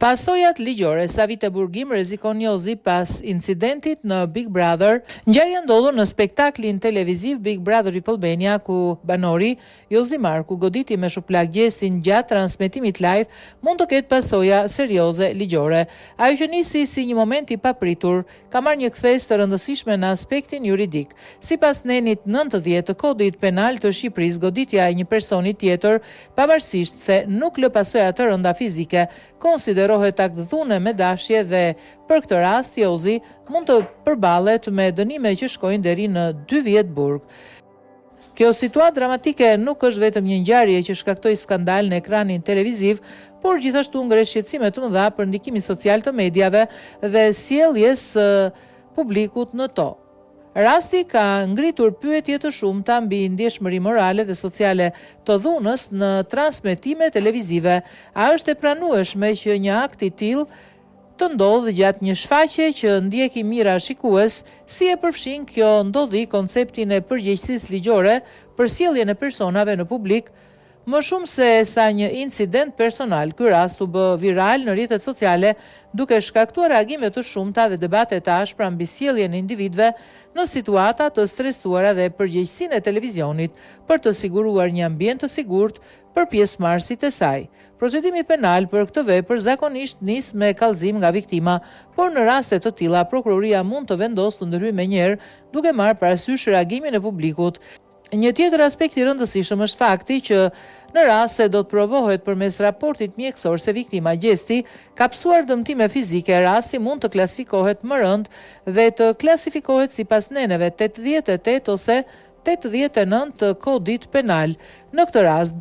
Pasojat ligjore, sa vite burgim rrezikon Jozi pas incidentit në Big Brother. Ngjarja ndodhur në spektaklin televiziv Big Brother Albania, ku banori Jozi Marku goditi me shuplak gjestin gjatë transmetimit live, mund të ketë pasoja serioze ligjore. Ajo që nisi si një moment i papritur, ka marrë një kthes të rëndësishme në aspektin juridik. Sipas nenit 90 të kodit penal të Shqipërisë, goditja e një personi tjetër, pavarësisht se nuk lë pasoja të rënda fizike, konsiderohet akt dhune me dashje dhe për këtë rast Jozi mund të përballet me dënime që shkojnë deri në 2 vjet burg. Kjo situatë dramatike nuk është vetëm një ngjarje që shkaktoi skandal në ekranin televiziv, por gjithashtu ngre shqetësime të mëdha për ndikimin social të mediave dhe sjelljes së publikut në to. Rasti ka ngritur pyetje të shumta mbi ndjeshmëri morale dhe sociale të dhunës në transmetime televizive. A është e pranueshme që një akt i tillë të ndodhë gjatë një shfaqje që ndjeki mira shikues? Si e përfshin kjo ndodhi konceptin e përgjegjësisë ligjore për sjelljen e personave në publik? Më shumë se sa një incident personal, ky rast u bë viral në rrjetet sociale, duke shkaktuar reagime të shumta dhe debate të ashpra mbi sjelljen e individëve në situata të stresuara dhe përgjegjësinë e televizionit për të siguruar një ambient të sigurt për pjesëmarrësit e saj. Procedimi penal për këtë vepër zakonisht nis me kallëzim nga viktima, por në raste të tilla prokuroria mund të vendosë të ndërhyjë menjëherë duke marrë parasysh reagimin e publikut. Një tjetër aspekt i rëndësishëm është fakti që në rast se do të provohet përmes raportit mjekësor se viktima gjesti ka psuar dëmtime fizike, rasti mund të klasifikohet më rënd dhe të klasifikohet sipas neneve 88 ose 89 të kodit penal. Në këtë rast,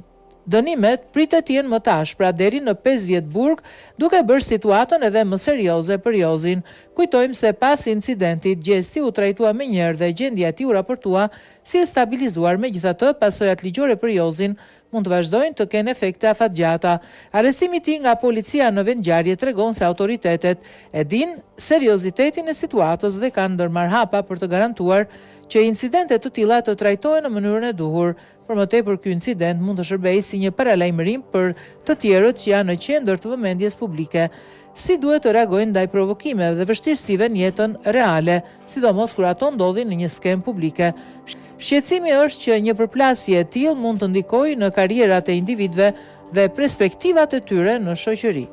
dënimet pritet të jenë më të ashpra deri në 5 vjet burg, duke bërë situatën edhe më serioze për Jozin. Kujtojmë se pas incidentit, gjesti u trajtua menjëherë dhe gjendja e tij u raportua si e stabilizuar. Megjithatë, pasojat ligjore për Jozin mund të vazhdojnë të kenë efekte afatgjata. Arrestimi i tij nga policia në vendngjarje tregon se autoritetet e dinë seriozitetin e situatës dhe kanë ndërmarrë hapa për të garantuar që incidente të tilla të trajtohen në mënyrën e duhur. Për më tepër, ky incident mund të shërbejë si një paralajmërim për të tjerët që janë në qendër të vëmendjes publike. Si duhet të reagojnë ndaj provokimeve dhe vështirësive në jetën reale, sidomos kur ato ndodhin në një skem publike. Shqetësimi është që një përplasje e tillë mund të ndikojë në karrierat e individëve dhe perspektivat e tyre në shoqëri.